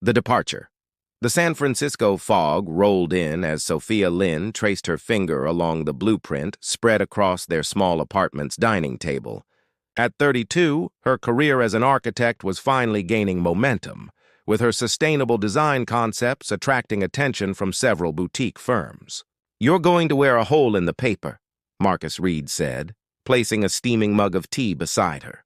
The departure. The San Francisco fog rolled in as Sophia Lynn traced her finger along the blueprint spread across their small apartment's dining table. At 32, her career as an architect was finally gaining momentum, with her sustainable design concepts attracting attention from several boutique firms. "You're going to wear a hole in the paper," Marcus Reed said, placing a steaming mug of tea beside her.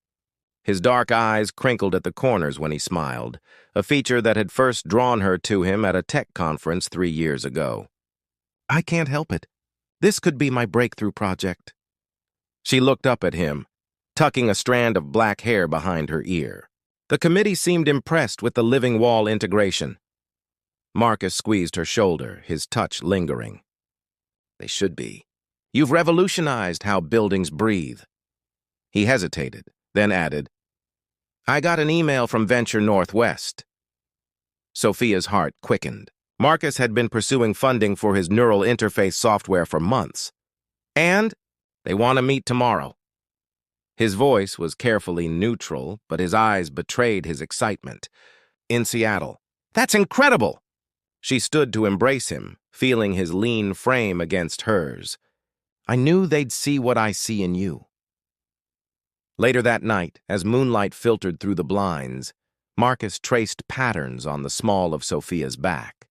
His dark eyes crinkled at the corners when he smiled, a feature that had first drawn her to him at a tech conference 3 years ago. "I can't help it. This could be my breakthrough project." She looked up at him, tucking a strand of black hair behind her ear. The committee seemed impressed with the living wall integration. Marcus squeezed her shoulder, his touch lingering. "They should be. You've revolutionized how buildings breathe." He hesitated, then added, "I got an email from Venture Northwest." Sophia's heart quickened. Marcus had been pursuing funding for his neural interface software for months. "And they want to meet tomorrow." His voice was carefully neutral, but his eyes betrayed his excitement. "In Seattle." "That's incredible!" She stood to embrace him, feeling his lean frame against hers. "I knew they'd see what I see in you." Later that night, as moonlight filtered through the blinds, Marcus traced patterns on the small of Sophia's back.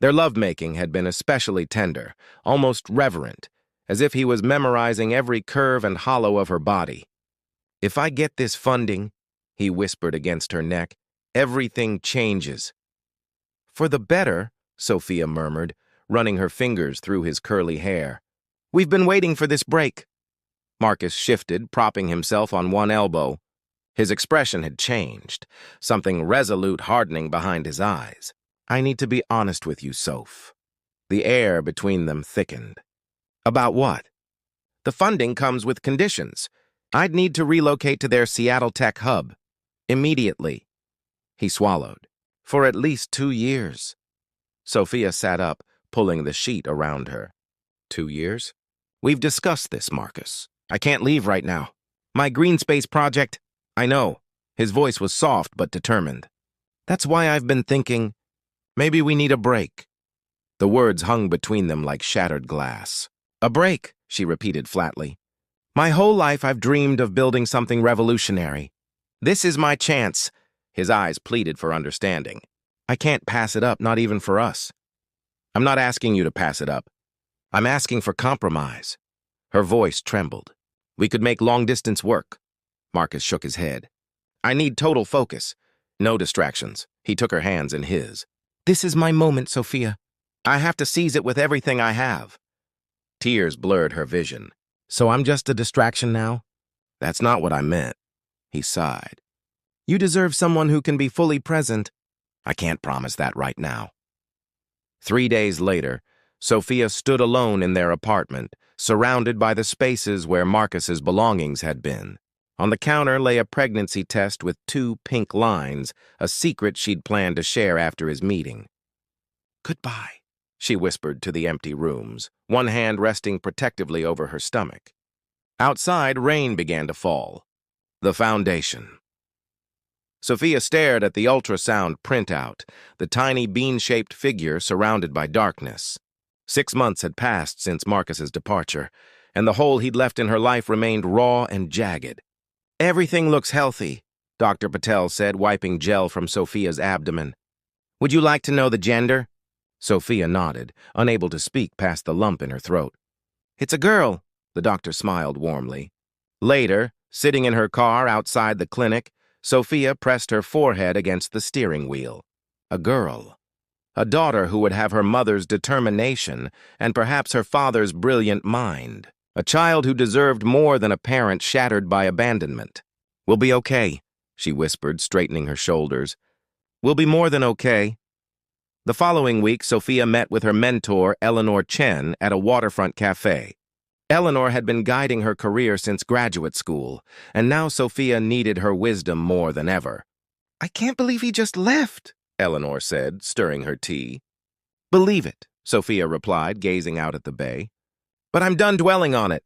Their lovemaking had been especially tender, almost reverent, as if he was memorizing every curve and hollow of her body. "If I get this funding," he whispered against her neck, "everything changes." "For the better," Sophia murmured, running her fingers through his curly hair. "We've been waiting for this break." Marcus shifted, propping himself on one elbow. His expression had changed, something resolute hardening behind his eyes. "I need to be honest with you, Soph." The air between them thickened. "About what?" "The funding comes with conditions. I'd need to relocate to their Seattle tech hub. Immediately." He swallowed. "For at least 2 years." Sophia sat up, pulling the sheet around her. 2 years? "We've discussed this, Marcus. I can't leave right now. My green space project—" "I know." His voice was soft but determined. "That's why I've been thinking, maybe we need a break." The words hung between them like shattered glass. "A break," she repeated flatly. "My whole life I've dreamed of building something revolutionary. This is my chance." His eyes pleaded for understanding. "I can't pass it up, not even for us." "I'm not asking you to pass it up. I'm asking for compromise." Her voice trembled. "We could make long-distance work." Marcus shook his head. "I need total focus. No distractions." He took her hands in his. "This is my moment, Sophia. I have to seize it with everything I have." Tears blurred her vision. "So I'm just a distraction now?" "That's not what I meant." He sighed. "You deserve someone who can be fully present." "I can't promise that right now." 3 days later, Sophia stood alone in their apartment, surrounded by the spaces where Marcus's belongings had been. On the counter lay a pregnancy test with 2 pink lines, a secret she'd planned to share after his meeting. "Goodbye," she whispered to the empty rooms, one hand resting protectively over her stomach. Outside, rain began to fall. The foundation. Sophia stared at the ultrasound printout, the tiny bean-shaped figure surrounded by darkness. 6 months had passed since Marcus's departure, and the hole he'd left in her life remained raw and jagged. "Everything looks healthy," Dr. Patel said, wiping gel from Sophia's abdomen. "Would you like to know the gender?" Sophia nodded, unable to speak past the lump in her throat. "It's a girl," the doctor smiled warmly. Later, sitting in her car outside the clinic, Sophia pressed her forehead against the steering wheel. A girl. A daughter who would have her mother's determination and perhaps her father's brilliant mind. A child who deserved more than a parent shattered by abandonment. "We'll be okay," she whispered, straightening her shoulders. "We'll be more than okay." The following week, Sophia met with her mentor, Eleanor Chen, at a waterfront cafe. Eleanor had been guiding her career since graduate school, and now Sophia needed her wisdom more than ever. "I can't believe he just left," Eleanor said, stirring her tea. "Believe it," Sophia replied, gazing out at the bay. "But I'm done dwelling on it.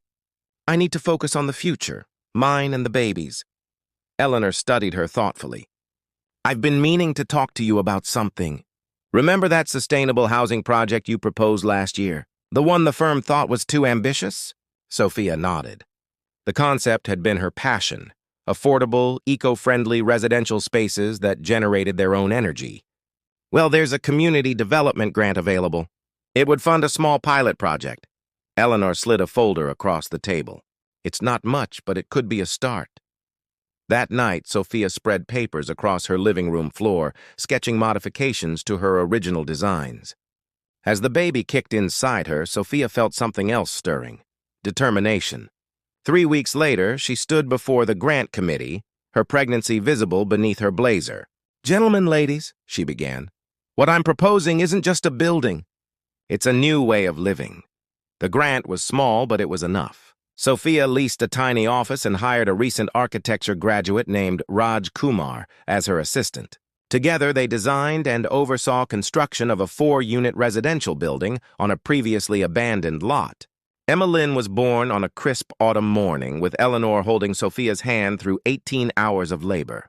I need to focus on the future, mine and the baby's." Eleanor studied her thoughtfully. I've been meaning to talk to you about something. Remember that sustainable housing project you proposed last year? The one the firm thought was too ambitious? Sophia nodded. The concept had been her passion: affordable, eco-friendly residential spaces that generated their own energy. Well, there's a community development grant available. It would fund a small pilot project. Eleanor slid a folder across the table. It's not much, but it could be a start. That night, Sophia spread papers across her living room floor, sketching modifications to her original designs. As the baby kicked inside her, Sophia felt something else stirring: determination. 3 weeks later, she stood before the grant committee, her pregnancy visible beneath her blazer. "Gentlemen, ladies," she began, "what I'm proposing isn't just a building. It's a new way of living." The grant was small, but it was enough. Sophia leased a tiny office and hired a recent architecture graduate named Raj Kumar as her assistant. Together, they designed and oversaw construction of a 4-unit residential building on a previously abandoned lot. Emma Lynn was born on a crisp autumn morning, with Eleanor holding Sophia's hand through 18 hours of labor.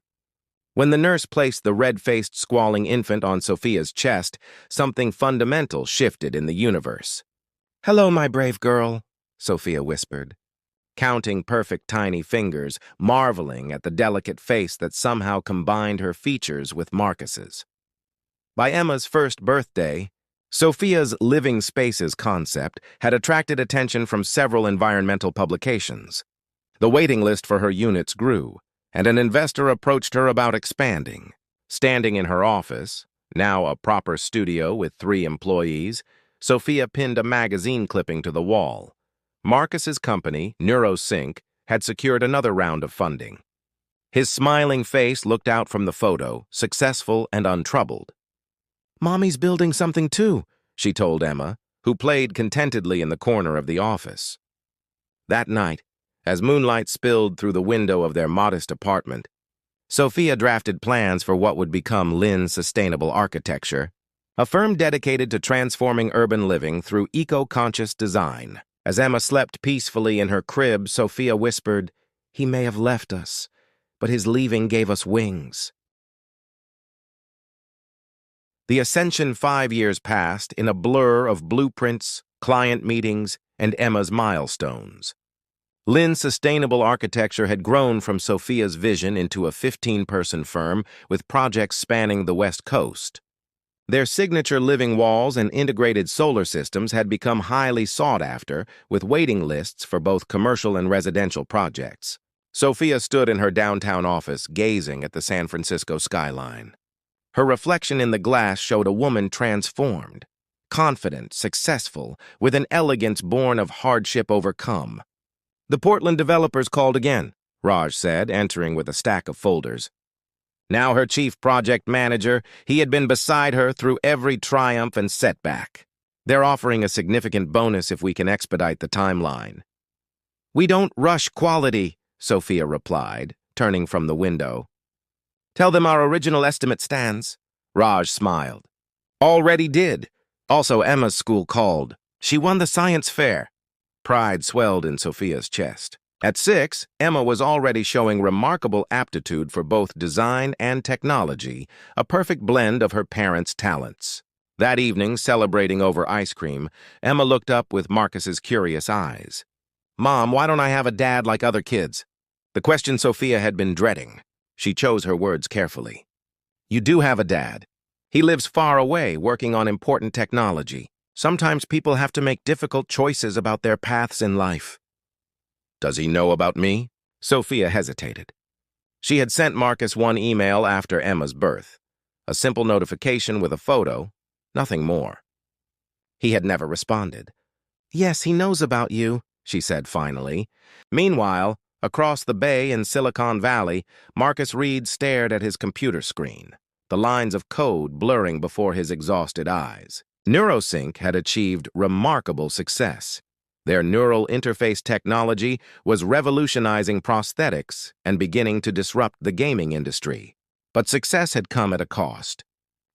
When the nurse placed the red-faced, squalling infant on Sophia's chest, something fundamental shifted in the universe. "Hello, my brave girl," Sophia whispered, counting perfect tiny fingers, marveling at the delicate face that somehow combined her features with Marcus's. By Emma's first birthday, Sophia's living spaces concept had attracted attention from several environmental publications. The waiting list for her units grew, and an investor approached her about expanding. Standing in her office, now a proper studio with 3 employees, Sophia pinned a magazine clipping to the wall. Marcus's company, NeuroSync, had secured another round of funding. His smiling face looked out from the photo, successful and untroubled. "Mommy's building something too," she told Emma, who played contentedly in the corner of the office. That night, as moonlight spilled through the window of their modest apartment, Sophia drafted plans for what would become Lynn's Sustainable Architecture, a firm dedicated to transforming urban living through eco-conscious design. As Emma slept peacefully in her crib, Sophia whispered, "He may have left us, but his leaving gave us wings." The Ascension 5 years passed in a blur of blueprints, client meetings, and Emma's milestones. Lynn's Sustainable Architecture had grown from Sophia's vision into a 15-person firm with projects spanning the West Coast. Their signature living walls and integrated solar systems had become highly sought after, with waiting lists for both commercial and residential projects. Sophia stood in her downtown office, gazing at the San Francisco skyline. Her reflection in the glass showed a woman transformed, confident, successful, with an elegance born of hardship overcome. "The Portland developers called again," Raj said, entering with a stack of folders. Now her chief project manager, he had been beside her through every triumph and setback. "They're offering a significant bonus if we can expedite the timeline." "We don't rush quality," Sophia replied, turning from the window. "Tell them our original estimate stands." Raj smiled. "Already did. Also, Emma's school called. She won the science fair." Pride swelled in Sophia's chest. At 6, Emma was already showing remarkable aptitude for both design and technology, a perfect blend of her parents' talents. That evening, celebrating over ice cream, Emma looked up with Marcus's curious eyes. "Mom, why don't I have a dad like other kids?" The question Sophia had been dreading. She chose her words carefully. "You do have a dad. He lives far away, working on important technology. Sometimes people have to make difficult choices about their paths in life." "Does he know about me?" Sophia hesitated. She had sent Marcus one email after Emma's birth, a simple notification with a photo, nothing more. He had never responded. "Yes, he knows about you," she said finally. Meanwhile, across the bay in Silicon Valley, Marcus Reed stared at his computer screen, the lines of code blurring before his exhausted eyes. NeuroSync had achieved remarkable success. Their neural interface technology was revolutionizing prosthetics and beginning to disrupt the gaming industry. But success had come at a cost.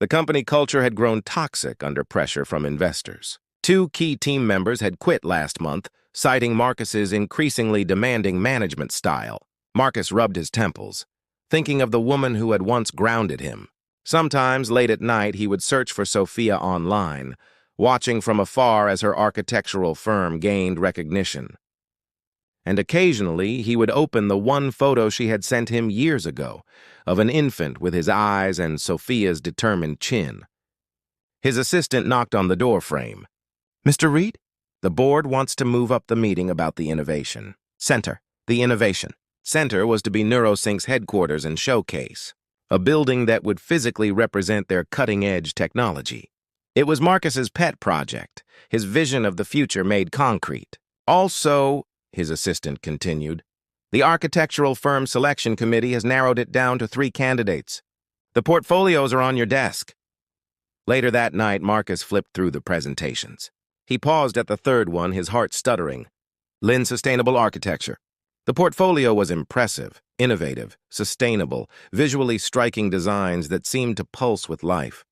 The company culture had grown toxic under pressure from investors. 2 key team members had quit last month, citing Marcus's increasingly demanding management style. Marcus rubbed his temples. thinking of the woman who had once grounded him. Sometimes, late at night, he would search for Sophia online, watching from afar as her architectural firm gained recognition. And occasionally, he would open the one photo she had sent him years ago, of an infant with his eyes and Sophia's determined chin. His assistant knocked on the door frame. "Mr. Reed? The board wants to move up the meeting about the innovation center. The innovation center was to be NeuroSync's headquarters and showcase, a building that would physically represent their cutting-edge technology. It was Marcus's pet project, his vision of the future made concrete. Also, his assistant continued, the architectural firm selection committee has narrowed it down to 3 candidates. The portfolios are on your desk." Later that night, Marcus flipped through the presentations. He paused at the third one, his heart stuttering. Lynn Sustainable Architecture. The portfolio was impressive, innovative, sustainable, visually striking designs that seemed to pulse with life.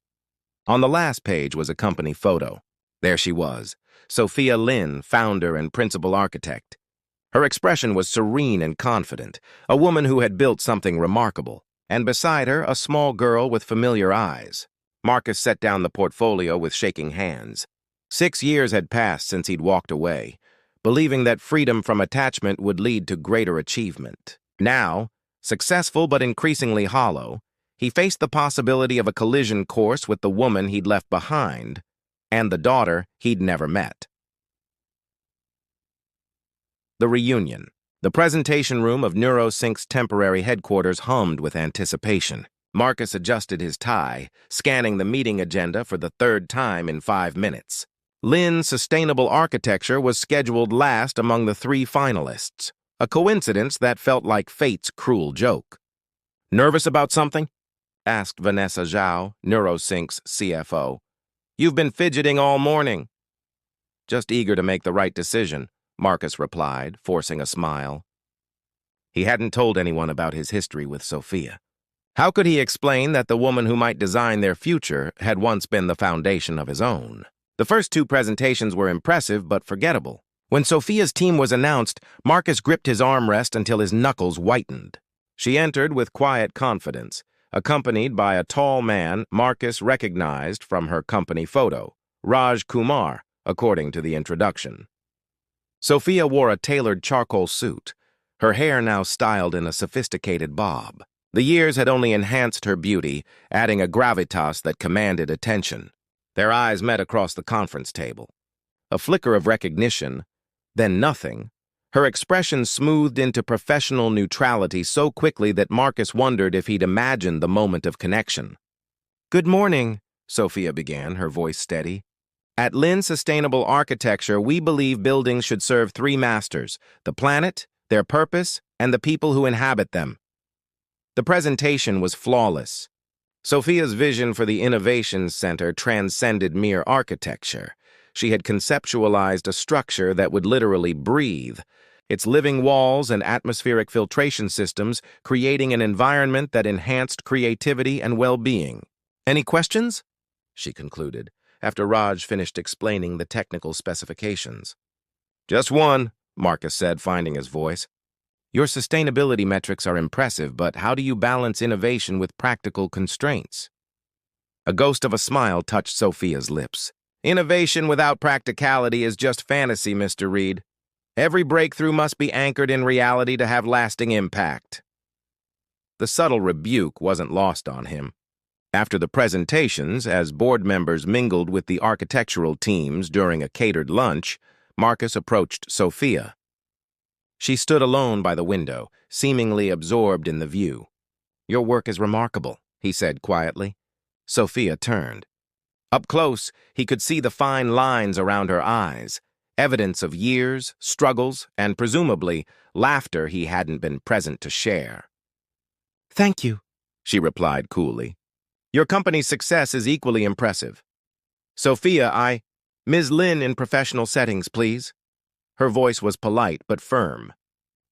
On the last page was a company photo. There she was, Sophia Lynn, founder and principal architect. Her expression was serene and confident, a woman who had built something remarkable, and beside her, a small girl with familiar eyes. Marcus set down the portfolio with shaking hands. 6 years had passed since he'd walked away, believing that freedom from attachment would lead to greater achievement. Now, successful but increasingly hollow, he faced the possibility of a collision course with the woman he'd left behind and the daughter he'd never met. The reunion. The presentation room of NeuroSync's temporary headquarters hummed with anticipation. Marcus adjusted his tie, scanning the meeting agenda for the 3rd time in 5 minutes. Lynn's Sustainable Architecture was scheduled last among the 3 finalists, a coincidence that felt like fate's cruel joke. "Nervous about something?" asked Vanessa Zhao, NeuroSync's CFO. "You've been fidgeting all morning." "Just eager to make the right decision," Marcus replied, forcing a smile. He hadn't told anyone about his history with Sophia. How could he explain that the woman who might design their future had once been the foundation of his own? The first 2 presentations were impressive but forgettable. When Sophia's team was announced, Marcus gripped his armrest until his knuckles whitened. She entered with quiet confidence, accompanied by a tall man Marcus recognized from her company photo, Raj Kumar, according to the introduction. Sophia wore a tailored charcoal suit, her hair now styled in a sophisticated bob. The years had only enhanced her beauty, adding a gravitas that commanded attention. Their eyes met across the conference table. A flicker of recognition, then nothing. Her expression smoothed into professional neutrality so quickly that Marcus wondered if he'd imagined the moment of connection. "Good morning," Sophia began, her voice steady. "At Lynn Sustainable Architecture, we believe buildings should serve 3 masters: the planet, their purpose, and the people who inhabit them." The presentation was flawless. Sophia's vision for the Innovation Center transcended mere architecture. She had conceptualized a structure that would literally breathe, its living walls and atmospheric filtration systems creating an environment that enhanced creativity and well-being. "Any questions?" she concluded, after Raj finished explaining the technical specifications. "Just one," Marcus said, finding his voice. "Your sustainability metrics are impressive, but how do you balance innovation with practical constraints?" A ghost of a smile touched Sophia's lips. "Innovation without practicality is just fantasy, Mr. Reed. Every breakthrough must be anchored in reality to have lasting impact." The subtle rebuke wasn't lost on him. After the presentations, as board members mingled with the architectural teams during a catered lunch, Marcus approached Sophia. She stood alone by the window, seemingly absorbed in the view. "Your work is remarkable," he said quietly. Sophia turned. Up close, he could see the fine lines around her eyes, evidence of years, struggles, and presumably laughter he hadn't been present to share. "Thank you," she replied coolly. "Your company's success is equally impressive. Sophia, Ms. Lynn in professional settings, please." Her voice was polite but firm.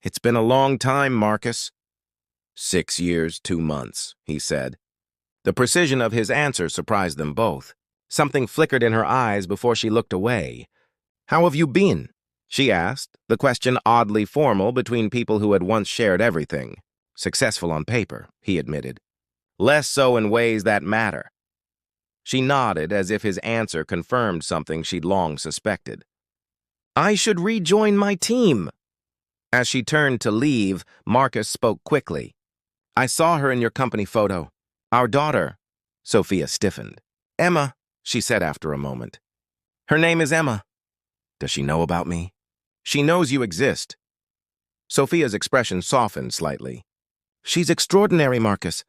"It's been a long time, Marcus." 6 years, 2 months, he said. The precision of his answer surprised them both. Something flickered in her eyes before she looked away. "How have you been?" she asked, the question oddly formal between people who had once shared everything. Successful on paper, he admitted. Less so in ways that matter. She nodded as if his answer confirmed something she'd long suspected. I should rejoin my team. As she turned to leave, Marcus spoke quickly. I saw her in your company photo. Our daughter. Sophia stiffened. Emma, she said after a moment. Her name is Emma. Does she know about me? She knows you exist. Sophia's expression softened slightly. She's extraordinary, Marcus.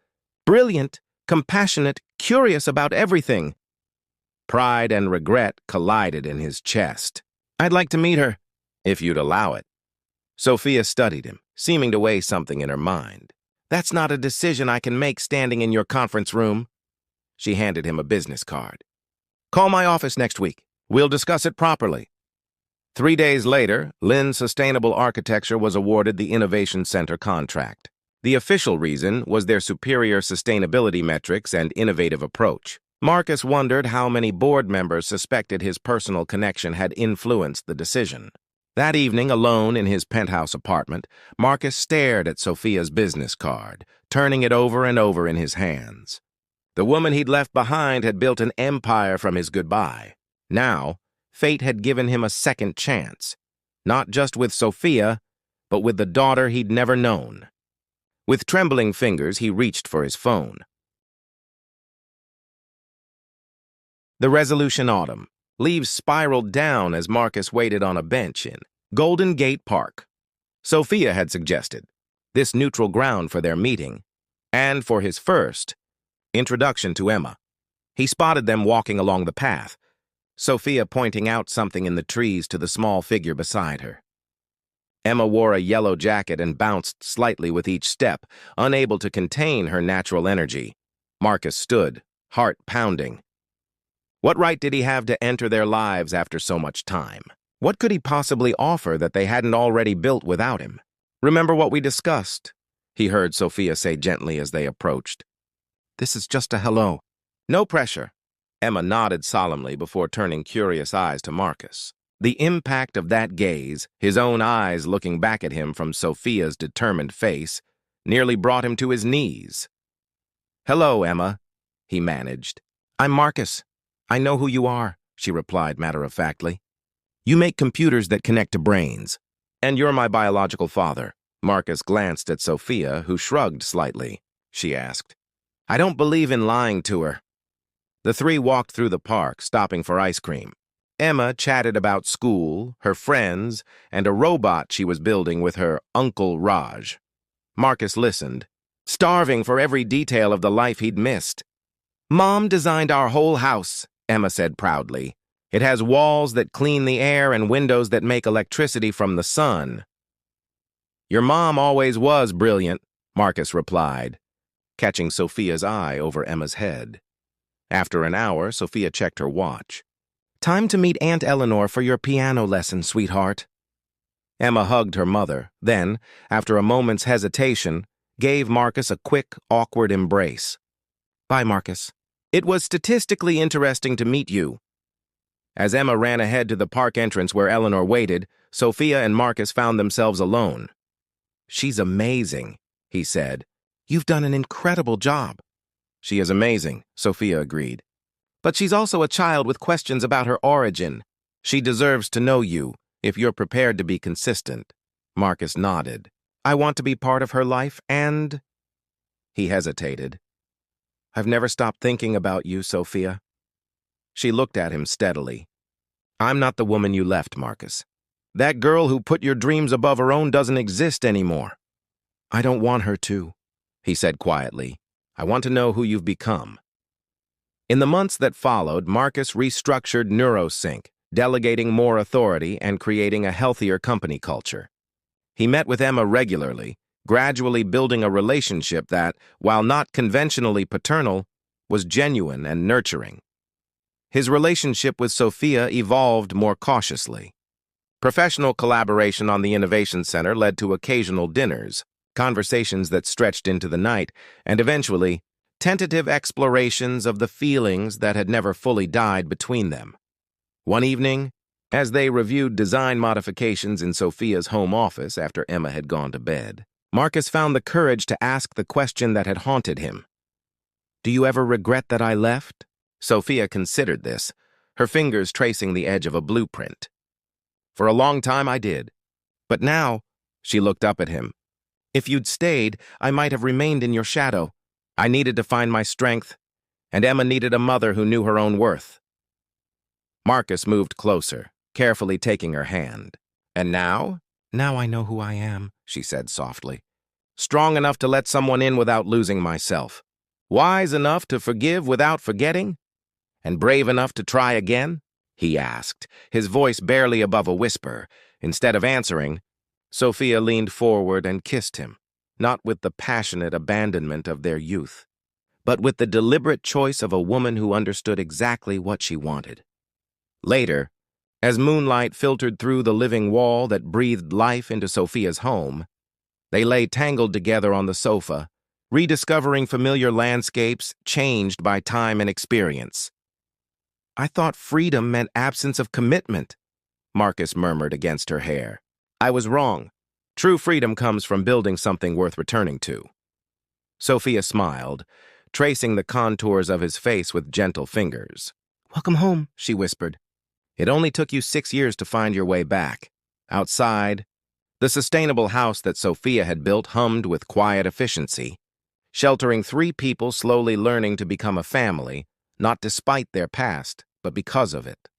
Brilliant, compassionate, curious about everything. Pride and regret collided in his chest. I'd like to meet her, if you'd allow it. Sophia studied him, seeming to weigh something in her mind. That's not a decision I can make standing in your conference room. She handed him a business card. Call my office next week. We'll discuss it properly. 3 days later, Lynn's Sustainable Architecture was awarded the Innovation Center contract. The official reason was their superior sustainability metrics and innovative approach. Marcus wondered how many board members suspected his personal connection had influenced the decision. That evening, alone in his penthouse apartment, Marcus stared at Sophia's business card, turning it over and over in his hands. The woman he'd left behind had built an empire from his goodbye. Now, fate had given him a second chance, not just with Sophia, but with the daughter he'd never known. With trembling fingers, he reached for his phone. The Resolution Autumn. Leaves spiraled down as Marcus waited on a bench in Golden Gate Park. Sophia had suggested this neutral ground for their meeting, and for his first introduction to Emma. He spotted them walking along the path, Sophia pointing out something in the trees to the small figure beside her. Emma wore a yellow jacket and bounced slightly with each step, unable to contain her natural energy. Marcus stood, heart pounding. What right did he have to enter their lives after so much time? What could he possibly offer that they hadn't already built without him? Remember what we discussed? He heard Sophia say gently as they approached. This is just a hello. No pressure. Emma nodded solemnly before turning curious eyes to Marcus. The impact of that gaze, his own eyes looking back at him from Sophia's determined face, nearly brought him to his knees. Hello, Emma, he managed. I'm Marcus. I know who you are, she replied matter-of-factly. You make computers that connect to brains. And you're my biological father. Marcus glanced at Sophia, who shrugged slightly. She asked, I don't believe in lying to her. The three walked through the park, stopping for ice cream. Emma chatted about school, her friends, and a robot she was building with her Uncle Raj. Marcus listened, starving for every detail of the life he'd missed. Mom designed our whole house, Emma said proudly. It has walls that clean the air and windows that make electricity from the sun. Your mom always was brilliant, Marcus replied, catching Sophia's eye over Emma's head. After an hour, Sophia checked her watch. Time to meet Aunt Eleanor for your piano lesson, sweetheart. Emma hugged her mother, then, after a moment's hesitation, gave Marcus a quick, awkward embrace. Bye, Marcus. It was statistically interesting to meet you. As Emma ran ahead to the park entrance where Eleanor waited, Sophia and Marcus found themselves alone. She's amazing, he said. You've done an incredible job. She is amazing, Sophia agreed. But she's also a child with questions about her origin. She deserves to know you, if you're prepared to be consistent. Marcus nodded. I want to be part of her life and... He hesitated. I've never stopped thinking about you, Sophia. She looked at him steadily. I'm not the woman you left, Marcus. That girl who put your dreams above her own doesn't exist anymore. I don't want her to, he said quietly. I want to know who you've become. In the months that followed, Marcus restructured NeuroSync, delegating more authority and creating a healthier company culture. He met with Emma regularly, gradually building a relationship that, while not conventionally paternal, was genuine and nurturing. His relationship with Sophia evolved more cautiously. Professional collaboration on the Innovation Center led to occasional dinners, conversations that stretched into the night, and eventually, tentative explorations of the feelings that had never fully died between them. One evening, as they reviewed design modifications in Sophia's home office after Emma had gone to bed, Marcus found the courage to ask the question that had haunted him. Do you ever regret that I left? Sophia considered this, her fingers tracing the edge of a blueprint. For a long time I did. But now, she looked up at him. If you'd stayed, I might have remained in your shadow. I needed to find my strength, and Emma needed a mother who knew her own worth. Marcus moved closer, carefully taking her hand. And now? Now I know who I am, she said softly. Strong enough to let someone in without losing myself. Wise enough to forgive without forgetting? And brave enough to try again? He asked, his voice barely above a whisper. Instead of answering, Sophia leaned forward and kissed him, not with the passionate abandonment of their youth, but with the deliberate choice of a woman who understood exactly what she wanted. Later, as moonlight filtered through the living wall that breathed life into Sophia's home, they lay tangled together on the sofa, rediscovering familiar landscapes changed by time and experience. I thought freedom meant absence of commitment, Marcus murmured against her hair. I was wrong. True freedom comes from building something worth returning to. Sophia smiled, tracing the contours of his face with gentle fingers. Welcome home, she whispered. It only took you 6 years to find your way back. Outside, the sustainable house that Sophia had built hummed with quiet efficiency, sheltering 3 people slowly learning to become a family, not despite their past, but because of it.